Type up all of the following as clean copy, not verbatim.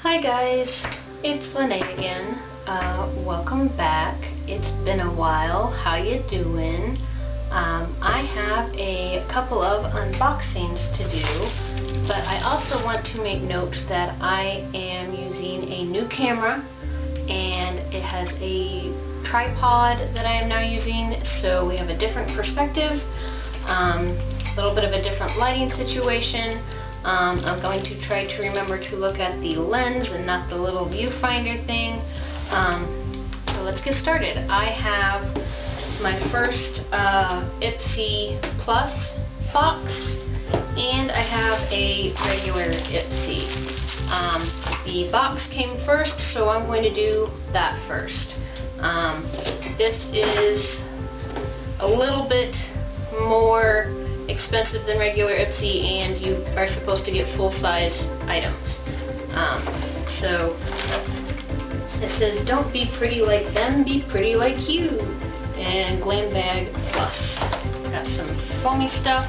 Hi guys, it's Lene again. Welcome back. It's been a while. How you doing? I have a couple of unboxings to do, but I also want to make note that I am using a new camera and it has a tripod that I am now using, so we have a different perspective, a little bit of a different lighting situation. I'm going to try to remember to look at the lens and not the little viewfinder thing. So let's get started. I have my first Ipsy Plus box, and I have a regular Ipsy. The box came first, so I'm going to do that first. This is a little bit more expensive than regular Ipsy, and you are supposed to get full-size items. So it says, "Don't be pretty like them, be pretty like you," and Glam Bag Plus. Got some foamy stuff.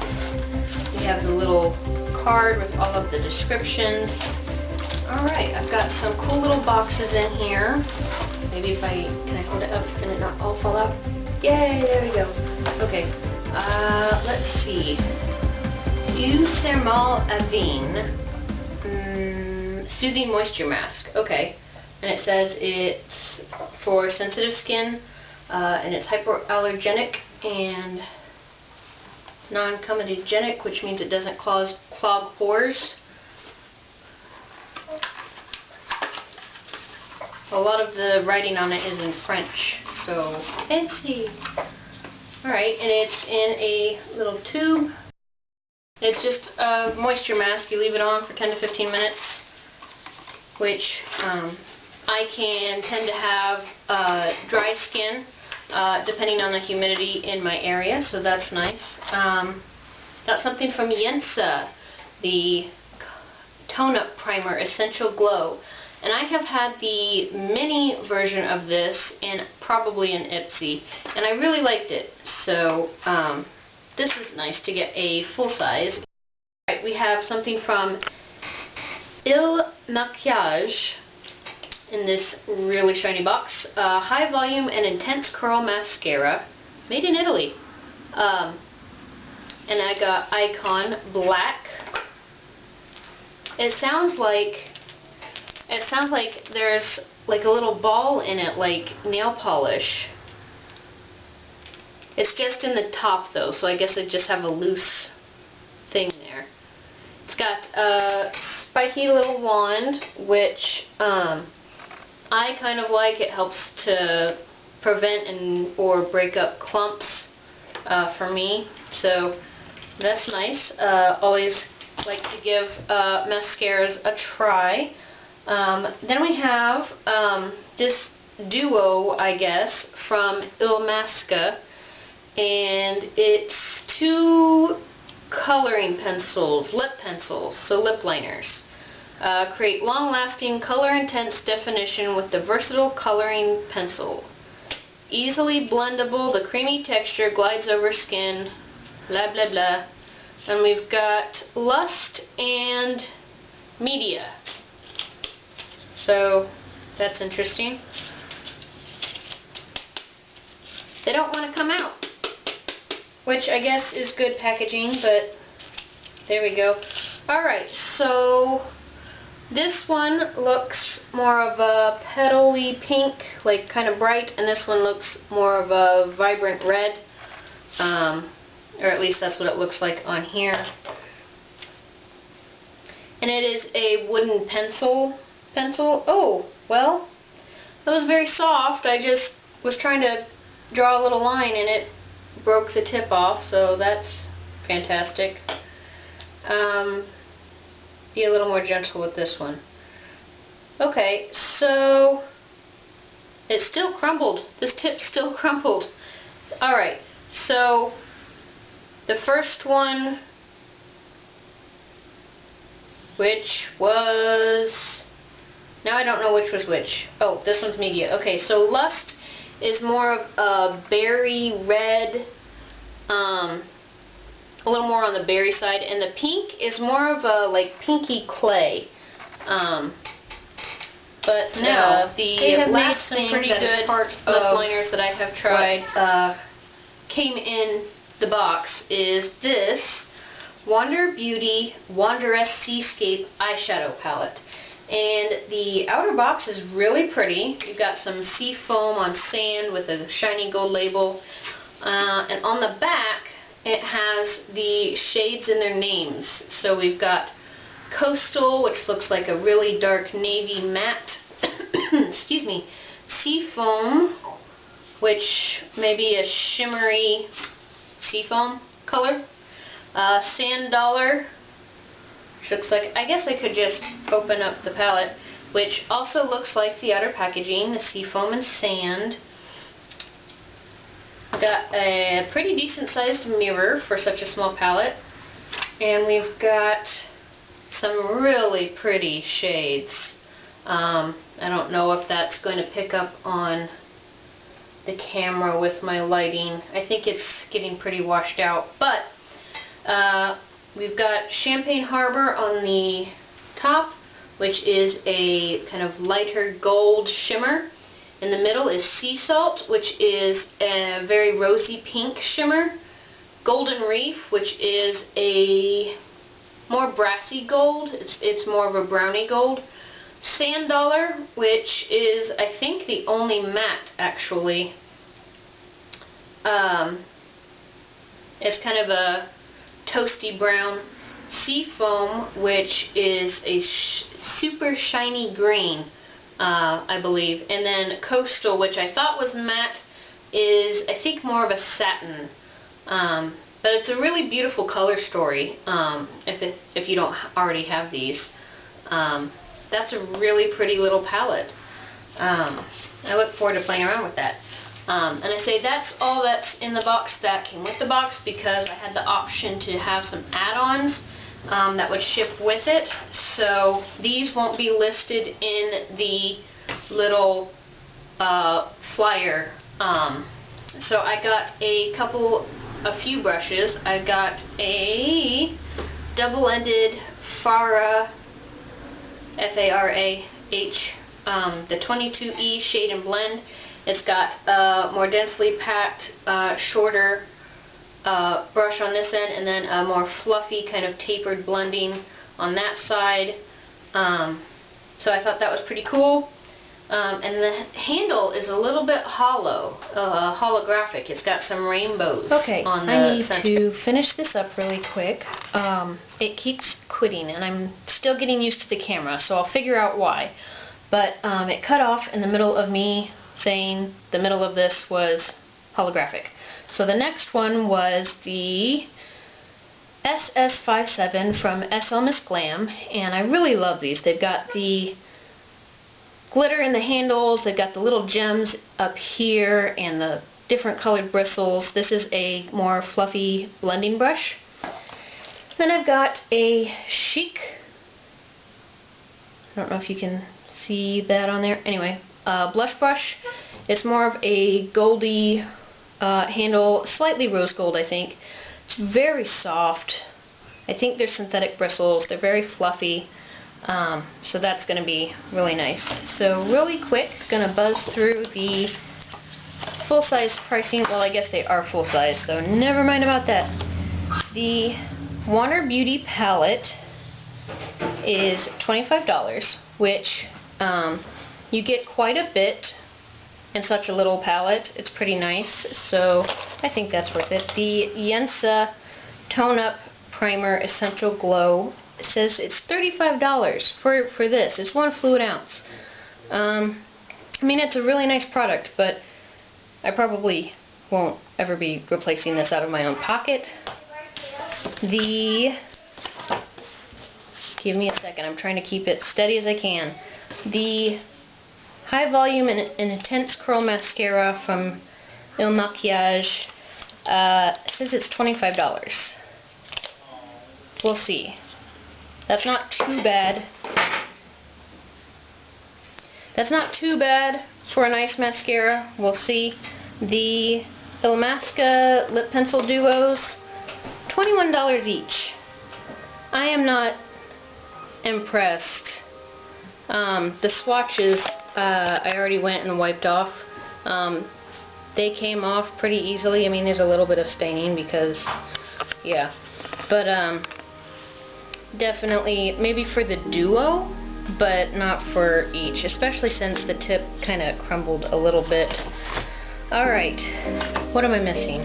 We have the little card with all of the descriptions. Alright, I've got some cool little boxes in here. Maybe can I hold it up and it not all fall out? Yay, there we go. Okay. Let's see. Eau Thermal Avene Soothing Moisture Mask. Okay. And it says it's for sensitive skin, and it's hypoallergenic and non-comedogenic, which means it doesn't clog pores. A lot of the writing on it is in French, so fancy. Alright, and it's in a little tube. It's just a moisture mask. You leave it on for 10 to 15 minutes, which I can tend to have dry skin depending on the humidity in my area, so that's nice. Got something from Yensa, the Tone-Up Primer Essential Glow. And I have had the mini version of this and probably an Ipsy, and I really liked it. So this is nice to get a full size. Right, we have something from Il Maquillage in this really shiny box. High volume and intense curl mascara, made in Italy. And I got Icon Black. It sounds like there's like a little ball in it, like nail polish. It's just in the top though, so I guess I just have a loose thing there. It's got a spiky little wand, which I kind of like. It helps to prevent or break up clumps for me, so that's nice. Always like to give mascaras a try. Then we have this duo, I guess, from Il Masca, and it's two coloring pencils, lip pencils, so lip liners. Create long-lasting, color-intense definition with the versatile coloring pencil. Easily blendable, the creamy texture glides over skin, blah blah blah. And we've got Lust and Media. So that's interesting. They don't want to come out, which I guess is good packaging, but there we go. Alright, so this one looks more of a petally pink, like kind of bright, and this one looks more of a vibrant red, or at least that's what it looks like on here. And it is a wooden pencil. Oh, well, that was very soft. I just was trying to draw a little line and it broke the tip off, so that's fantastic. Be a little more gentle with this one. Okay, so it still crumbled. This tip still crumbled. Alright, so the first one, which was... now I don't know which was which. Oh, this one's Media. Okay, so Lust is more of a berry red, a little more on the berry side, and the pink is more of a like pinky clay. But now, the last thing that is part of lip liners that I have tried came in the box is this Wander Beauty Wanderess Seascape eyeshadow palette. And the outer box is really pretty. You've got some sea foam on sand with a shiny gold label. And on the back, it has the shades in their names. So we've got Coastal, which looks like a really dark navy matte, excuse me, Sea Foam, which may be a shimmery sea foam color, Sand Dollar, which looks like, I guess I could just open up the palette, which also looks like the outer packaging, the sea foam and sand. Got a pretty decent sized mirror for such a small palette, and we've got some really pretty shades. I don't know if that's going to pick up on the camera with my lighting. I think it's getting pretty washed out, but we've got Champagne Harbor on the top, which is a kind of lighter gold shimmer. In the middle is Sea Salt, which is a very rosy pink shimmer. Golden Reef, which is a more brassy gold. It's more of a brownie gold. Sand Dollar, which is, I think, the only matte, actually. It's kind of a toasty brown. Sea Foam, which is a super shiny green, I believe. And then Coastal, which I thought was matte, is, I think, more of a satin. But it's a really beautiful color story, if you don't already have these. That's a really pretty little palette. I look forward to playing around with that. And I say that's all that's in the box that came with the box, because I had the option to have some add-ons that would ship with it. So these won't be listed in the little flyer. So I got a few brushes. I got a double-ended Farah, F-A-R-A-H, the 22E Shade and Blend. It's got a more densely packed, shorter brush on this end, and then a more fluffy kind of tapered blending on that side. So I thought that was pretty cool. And the handle is a little bit hollow, holographic. It's got some rainbows on the center. I need to finish this up really quick. It keeps quitting, and I'm still getting used to the camera, so I'll figure out why. But it cut off in the middle of me saying the middle of this was holographic. So the next one was the SS57 from SL Miss Glam, and I really love these. They've got the glitter in the handles, they've got the little gems up here, and the different colored bristles. This is a more fluffy blending brush. Then I've got a Chic, I don't know if you can see that on there, anyway, blush brush. It's more of a goldy handle, slightly rose gold, I think. It's very soft. I think they're synthetic bristles. They're very fluffy. So that's going to be really nice. So really quick, going to buzz through the full-size pricing. Well, I guess they are full-size, so never mind about that. The Wander Beauty palette is $25, which you get quite a bit in such a little palette. It's pretty nice, so I think that's worth it. The Yensa Tone Up Primer Essential Glow, it says it's $35 for this. It's 1 fluid ounce. I mean, it's a really nice product, but I probably won't ever be replacing this out of my own pocket. Give me a second, I'm trying to keep it steady as I can. The High Volume and Intense Curl Mascara from Il Maquillage, says it's $25. We'll see. That's not too bad. That's not too bad for a nice mascara. We'll see. The Illamasqua Lip Pencil Duos, $21 each. I am not impressed The swatches, I already went and wiped off. They came off pretty easily. I mean, there's a little bit of staining because, yeah. But, definitely, maybe for the duo, but not for each, especially since the tip kind of crumbled a little bit. Alright, what am I missing?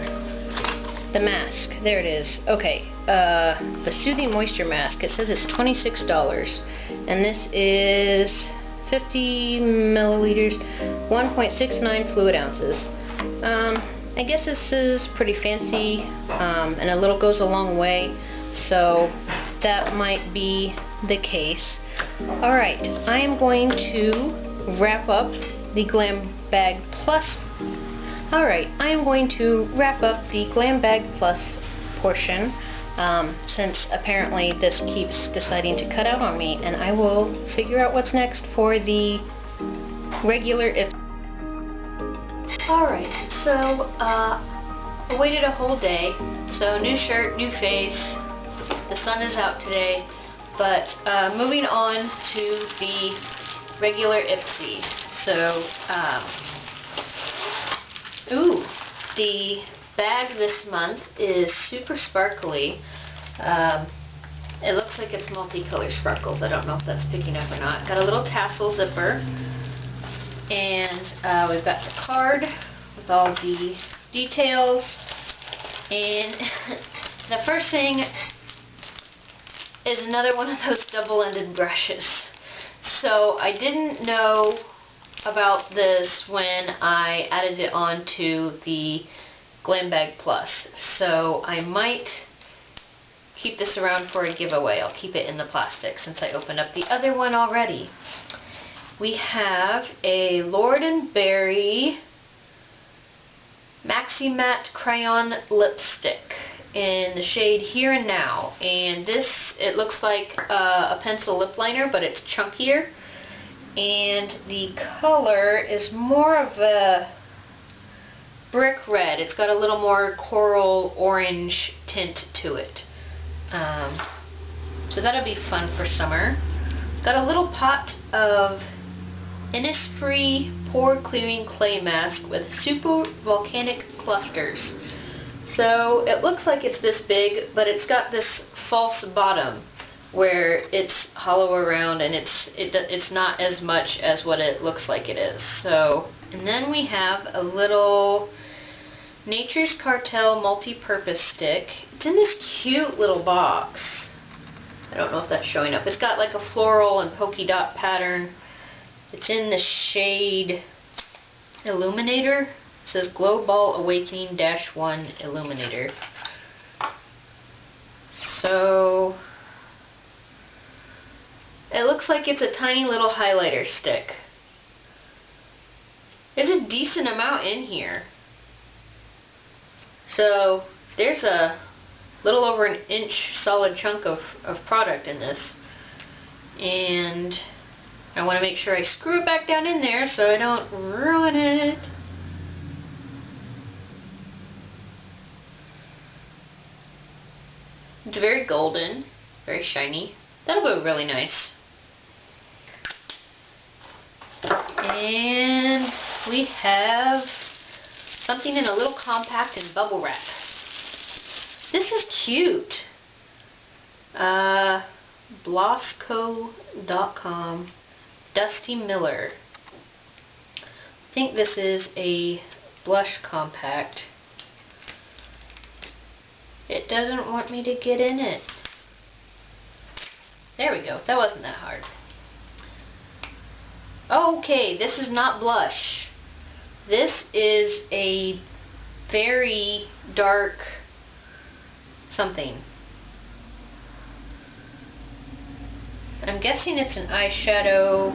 The mask, there it is. Okay, the Soothing Moisture Mask, it says it's $26, and this is 50 milliliters, 1.69 fluid ounces. I guess this is pretty fancy, and a little goes a long way, so that might be the case. Alright, I am going to wrap up the Glam Bag Plus. Alright, I am going to wrap up the Glam Bag Plus portion, since apparently this keeps deciding to cut out on me, and I will figure out what's next for the regular ipsy. Alright, so, I waited a whole day, so new shirt, new face, the sun is out today, but moving on to the regular ipsy. So, ooh, the bag this month is super sparkly. It looks like it's multicolored sparkles. I don't know if that's picking up or not. Got a little tassel zipper, and we've got the card with all the details, and the first thing is another one of those double-ended brushes. So I didn't know about this when I added it onto the Glam Bag Plus, so I might keep this around for a giveaway. I'll keep it in the plastic since I opened up the other one already. We have a Lord & Berry Maxi Matte Crayon Lipstick in the shade Here and Now, and this, it looks like a pencil lip liner, but it's chunkier, and the color is more of a brick red. It's got a little more coral orange tint to it, so that'll be fun for summer. Got a little pot of Innisfree Pore Clearing Clay Mask with super volcanic clusters. So it looks like it's this big, but it's got this false bottom where it's hollow around, and it's not as much as what it looks like it is. So, and then we have a little Nature's Cartel multi-purpose stick. It's in this cute little box. I don't know if that's showing up. It's got like a floral and polka dot pattern. It's in the shade Illuminator. It says Glow Ball Awakening -1 Illuminator. So it looks like it's a tiny little highlighter stick. There's a decent amount in here. So there's a little over an inch solid chunk of product in this. And I want to make sure I screw it back down in there so I don't ruin it. It's very golden, very shiny. That'll go really nice. And we have something in a little compact and bubble wrap. This is cute. Blosco.com, Dusty Miller. I think this is a blush compact. It doesn't want me to get in it. There we go. That wasn't that hard. Okay, this is not blush. This is a very dark something. I'm guessing it's an eyeshadow.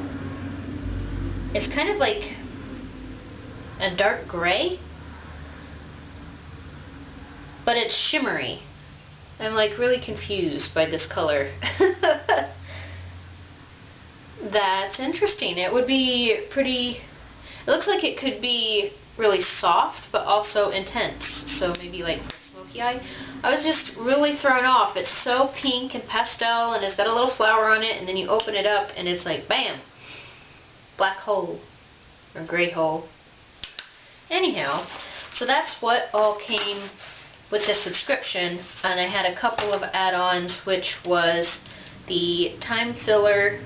It's kind of like a dark gray, but it's shimmery. I'm like really confused by this color. That's interesting. It would be pretty, it looks like it could be really soft but also intense, so maybe like smoky eye. I was just really thrown off. It's so pink and pastel, and it's got a little flower on it, and then you open it up and it's like bam. black hole or gray hole. Anyhow, so that's what all came with the subscription, and I had a couple of add-ons, which was the Time Filler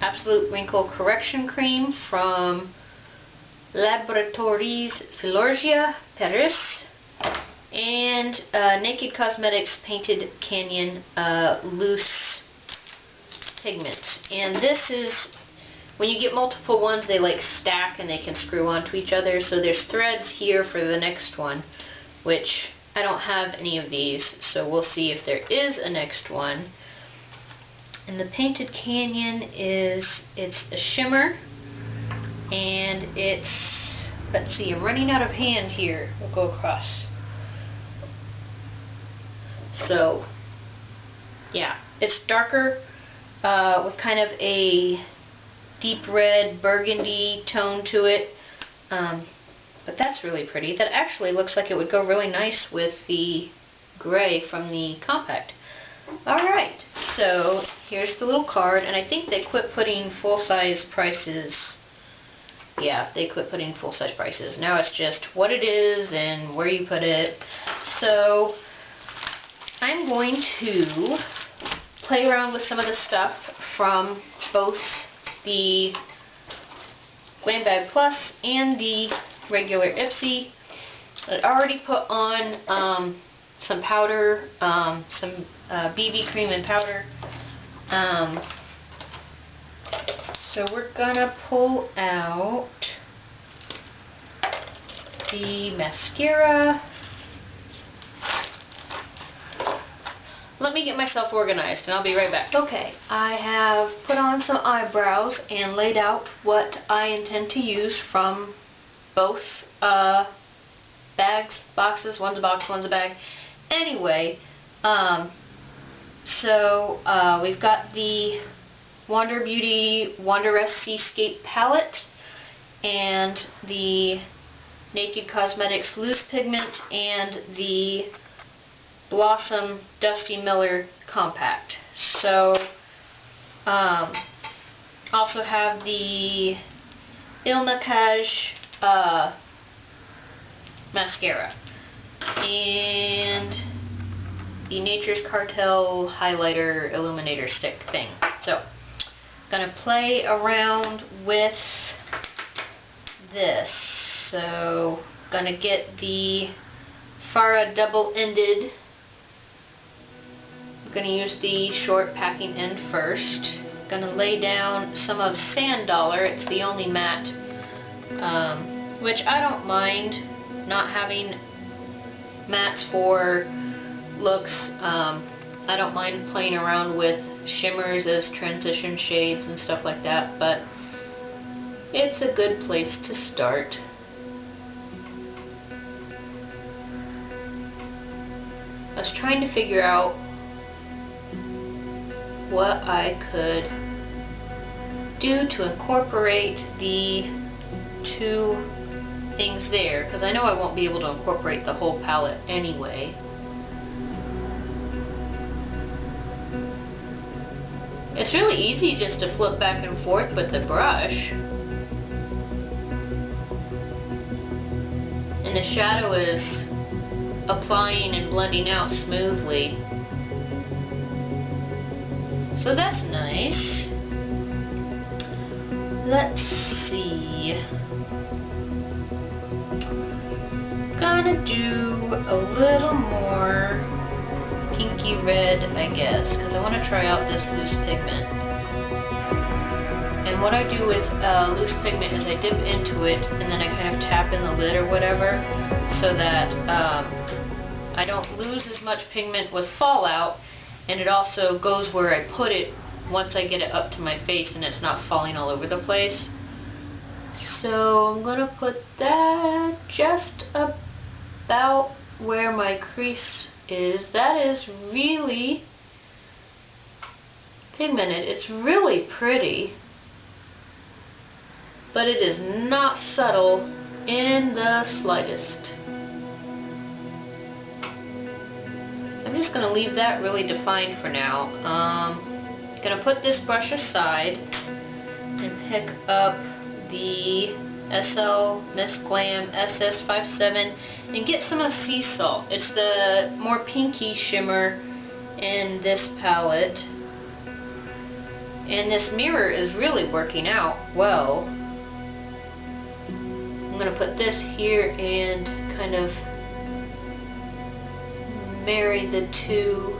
Absolute Wrinkle Correction Cream from Laboratories Filorgia, Paris, and Naked Cosmetics Painted Canyon Loose Pigments. And this is, when you get multiple ones, they like stack and they can screw onto each other. So there's threads here for the next one, which I don't have any of these, so we'll see if there is a next one. And the Painted Canyon it's a shimmer, and it's, let's see, I'm running out of hand here. We'll go across. So, yeah, it's darker with kind of a deep red burgundy tone to it. But that's really pretty. That actually looks like it would go really nice with the gray from the compact. Alright, so here's the little card, and I think they quit putting full-size prices. Yeah, they quit putting full-size prices. Now it's just what it is and where you put it. So I'm going to play around with some of the stuff from both the Glam Bag Plus and the regular ipsy. I already put on some powder, some BB cream and powder. So we're gonna pull out the mascara. Let me get myself organized and I'll be right back. Okay, I have put on some eyebrows and laid out what I intend to use from both bags, boxes. One's a box, one's a bag. Anyway, so we've got the Wander Beauty Wanderlust Seascape palette and the Naked Cosmetics Loose Pigment and the Blossom Dusty Miller Compact. So, also have the Il Maquillage mascara and the Nature's Cartel highlighter illuminator stick thing. So, gonna play around with this. So, gonna get the Farah double-ended. I'm gonna use the short packing end first. Gonna lay down some of Sand Dollar. It's the only matte, which I don't mind not having mattes for looks. I don't mind playing around with shimmers as transition shades and stuff like that, but it's a good place to start. I was trying to figure out what I could do to incorporate the two things there, because I know I won't be able to incorporate the whole palette anyway. It's really easy just to flip back and forth with the brush. And the shadow is applying and blending out smoothly. So that's nice. Let's see. Gonna do a little more pinky red, I guess, because I want to try out this loose pigment. And what I do with loose pigment is I dip into it and then I kind of tap in the lid or whatever, so that I don't lose as much pigment with fallout, and it also goes where I put it once I get it up to my face and it's not falling all over the place. So I'm going to put that just about where my crease is. That is really pigmented. It's really pretty, but it is not subtle in the slightest. I'm just going to leave that really defined for now. I'm going to put this brush aside and pick up the SL Miss Glam SS57 and get some of Sea Salt. It's the more pinky shimmer in this palette. And this mirror is really working out well. I'm going to put this here and kind of marry the two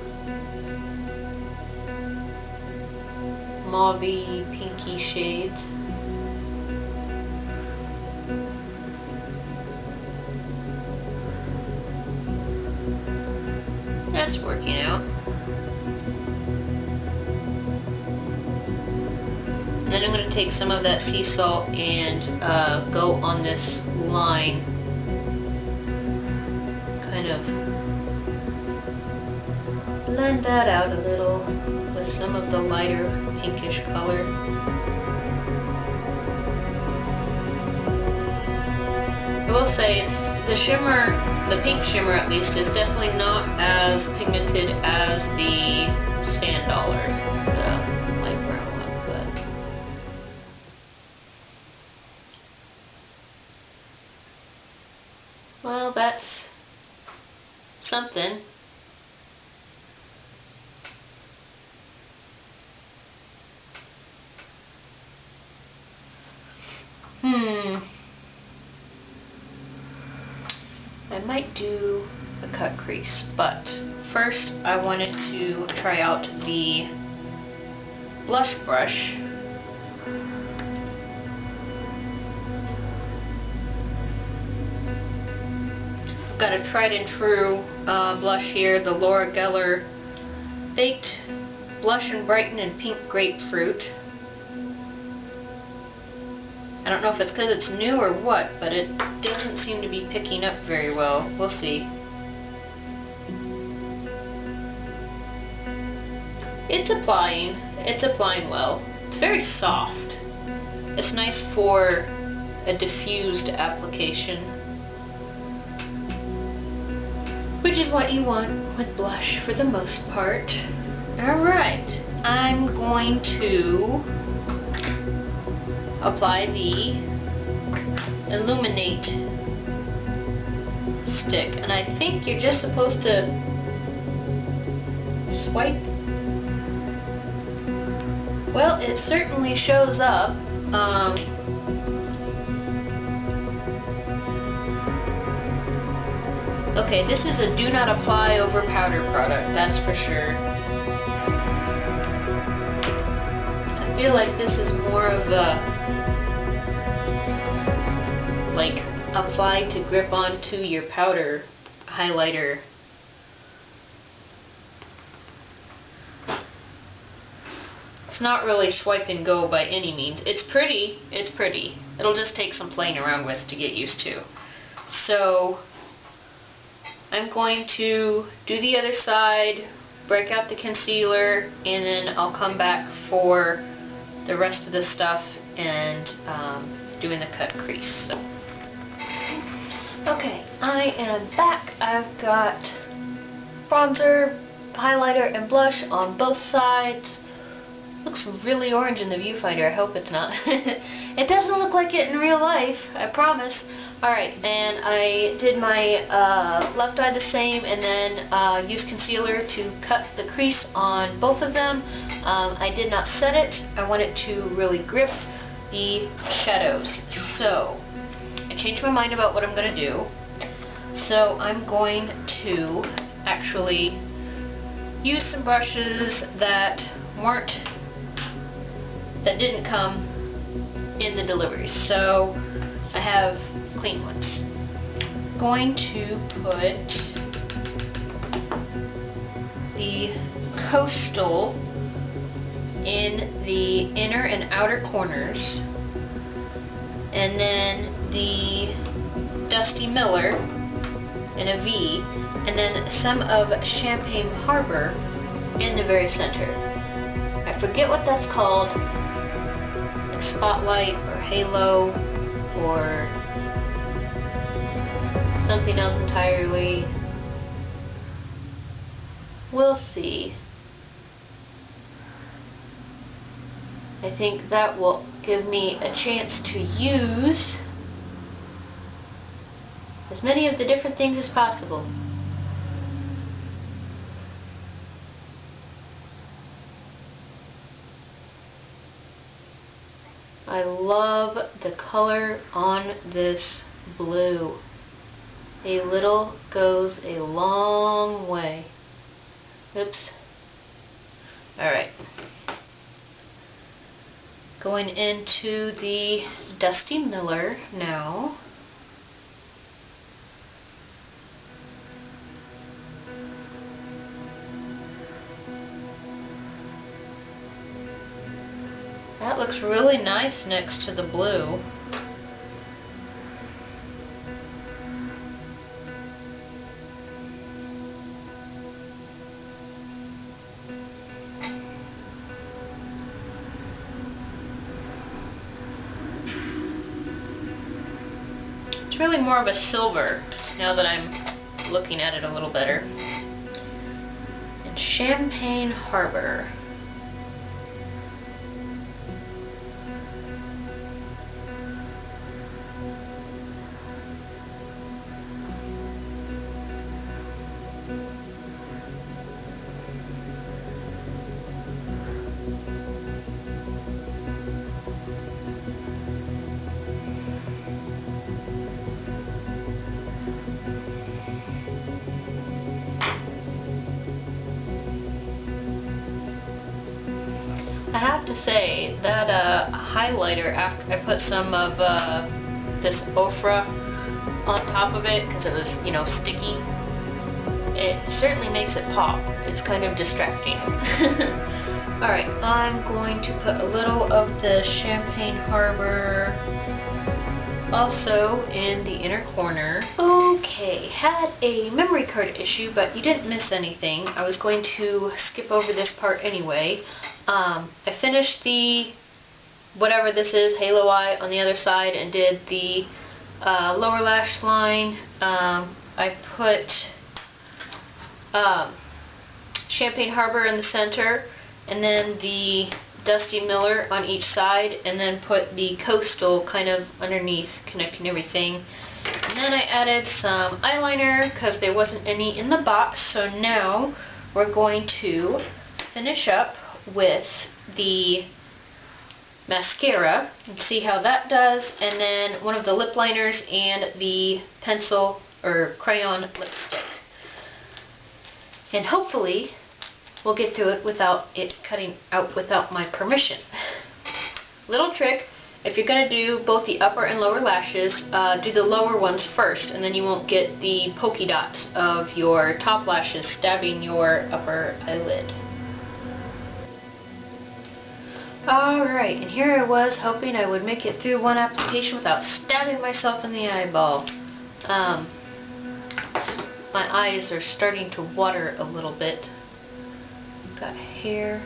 mauvey pinky shades. That's working out. And then I'm going to take some of that sea salt and go on this line, kind of blend that out a little with some of the lighter pinkish color. I will say the shimmer, the pink shimmer at least, is definitely not as pigmented as the Sand Dollar, the light brown one, but well, that's something. I might do a cut crease, but first I wanted to try out the blush brush. I've got a tried and true blush here, the Laura Geller Baked Blush and Brighten in Pink Grapefruit. I don't know if it's because it's new or what, but it doesn't seem to be picking up very well. We'll see. It's applying well. It's very soft. It's nice for a diffused application, which is what you want with blush for the most part. Alright, I'm going to apply the Illuminate stick, and I think you're just supposed to swipe. Well, it certainly shows up. Okay, this is a do not apply over powder product, that's for sure. I feel like this is more of a like apply to grip onto your powder highlighter. It's not really swipe and go by any means. It's pretty. It'll just take some playing around with to get used to. So I'm going to do the other side, break out the concealer, and then I'll come back for the rest of the stuff and doing the cut crease. So. Okay, I am back. I've got bronzer, highlighter, and blush on both sides. Looks really orange in the viewfinder. I hope it's not. It doesn't look like it in real life, I promise. Alright, and I did my left eye the same, and then used concealer to cut the crease on both of them. I did not set it. I wanted to really grip the shadows. So I changed my mind about what I'm going to do. So I'm going to actually use some brushes that didn't come in the delivery. So I have clean ones. Going to put the Coastal in the inner and outer corners, and then the Dusty Miller in a V, and then some of Champagne Harbor in the very center. I forget what that's called, like Spotlight or Halo or something else entirely. We'll see. I think that will give me a chance to use as many of the different things as possible. I love the color on this blue. A little goes a long way. Oops. Alright. Going into the Dusty Miller now. That looks really nice next to the blue. It's really more of a silver now that I'm looking at it a little better. And Champagne Harbor. I have to say that highlighter, after I put some of this ochre on top of it because it was, you know, sticky, it certainly makes it pop. It's kind of distracting. Alright, I'm going to put a little of the Champagne Harbor also in the inner corner. Okay, had a memory card issue, but you didn't miss anything. I was going to skip over this part anyway. I finished the whatever this is, halo eye, on the other side and did the lower lash line. I put Champagne Harbor in the center and then the Dusty Miller on each side, and then put the Coastal kind of underneath, connecting everything. And then I added some eyeliner because there wasn't any in the box, so now we're going to finish up with the mascara and see how that does, and then one of the lip liners and the pencil or crayon lipstick. And hopefully we'll get through it without it cutting out without my permission. Little trick, if you're going to do both the upper and lower lashes, do the lower ones first, and then you won't get the polka dots of your top lashes stabbing your upper eyelid. Alright, and here I was hoping I would make it through one application without stabbing myself in the eyeball. My eyes are starting to water a little bit. Got hair.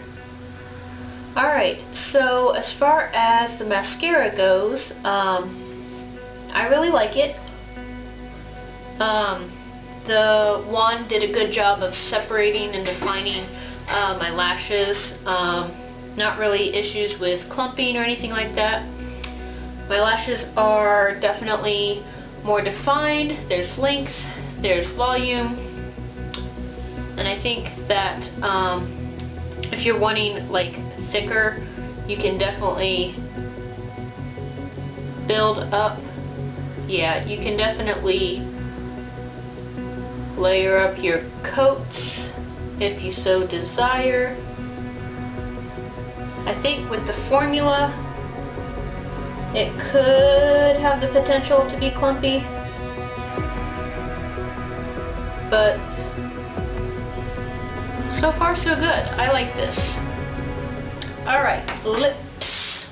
Alright, so as far as the mascara goes, I really like it. The wand did a good job of separating and defining my lashes. Not really issues with clumping or anything like that. My lashes are definitely more defined. There's length, there's volume, and I think that if you're wanting like thicker, you can definitely build up. Yeah, you can definitely layer up your coats if you so desire. I think with the formula, it could have the potential to be clumpy, but so far so good. I like this. Alright, lips.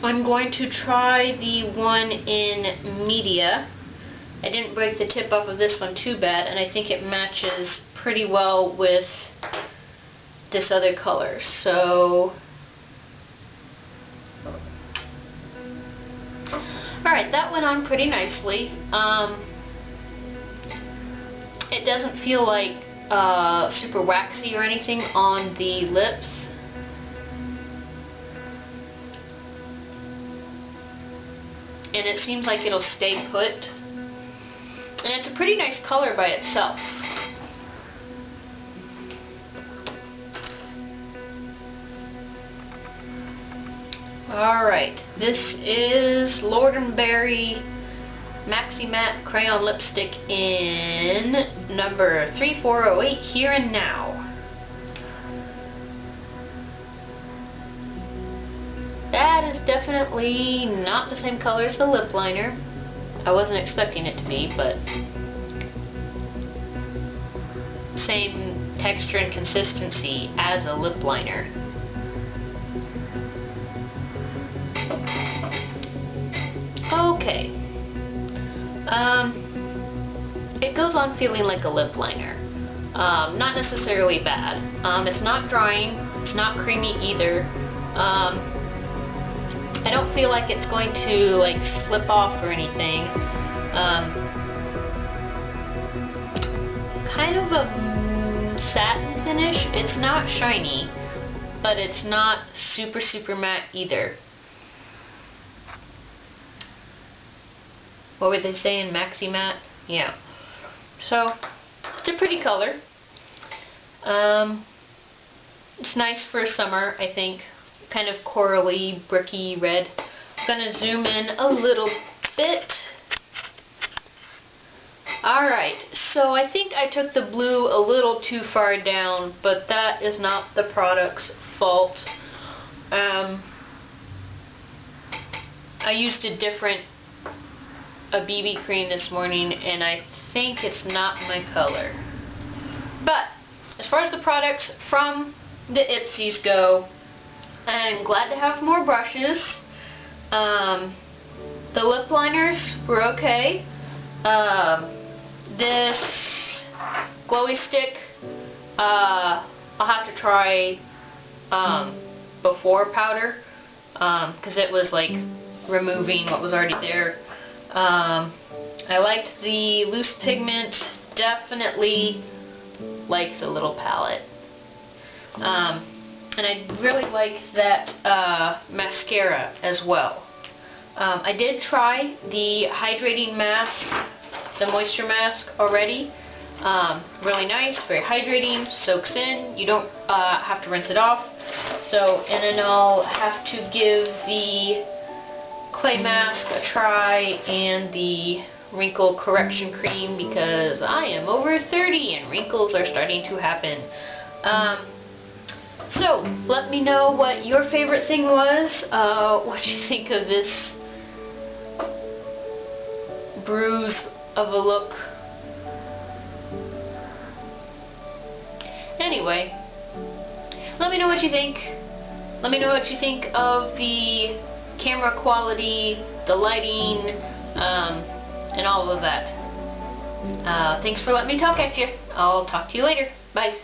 I'm going to try the one in Media. I didn't break the tip off of this one too bad, and I think it matches pretty well with this other color. So alright, that went on pretty nicely. It doesn't feel like super waxy or anything on the lips. and it seems like it'll stay put. And it's a pretty nice color by itself. Alright, this is Lord & Berry Maxi Matte Crayon Lipstick in number 3408, Here and Now. That is definitely not the same color as the lip liner. I wasn't expecting it to be, but same texture and consistency as a lip liner. Okay. It goes on feeling like a lip liner. Not necessarily bad. It's not drying. It's not creamy either. I don't feel like it's going to like slip off or anything. Kind of a satin finish. It's not shiny, but it's not super matte either. What were they saying? Maxi Matte? Yeah. So, it's a pretty color. It's nice for summer, I think. Kind of corally, bricky red. I'm gonna zoom in a little bit. Alright, so I think I took the blue a little too far down, but that is not the product's fault. I used a BB cream this morning, and I think it's not my color. But as far as the products from the Ipsys go, I'm glad to have more brushes. The lip liners were okay. This glowy stick, I'll have to try before powder, because it was like removing what was already there. I liked the loose pigment, definitely like the little palette. And I really like that mascara as well. I did try the hydrating mask, the moisture mask already. Really nice, very hydrating, soaks in. You don't have to rinse it off. So, and then I'll have to give the clay mask a try and the wrinkle correction cream, because I am over 30 and wrinkles are starting to happen. So, let me know what your favorite thing was, what you think of this bruise of a look. Anyway, let me know what you think. Let me know what you think of the camera quality, the lighting, and all of that. Thanks for letting me talk at you. I'll talk to you later. Bye.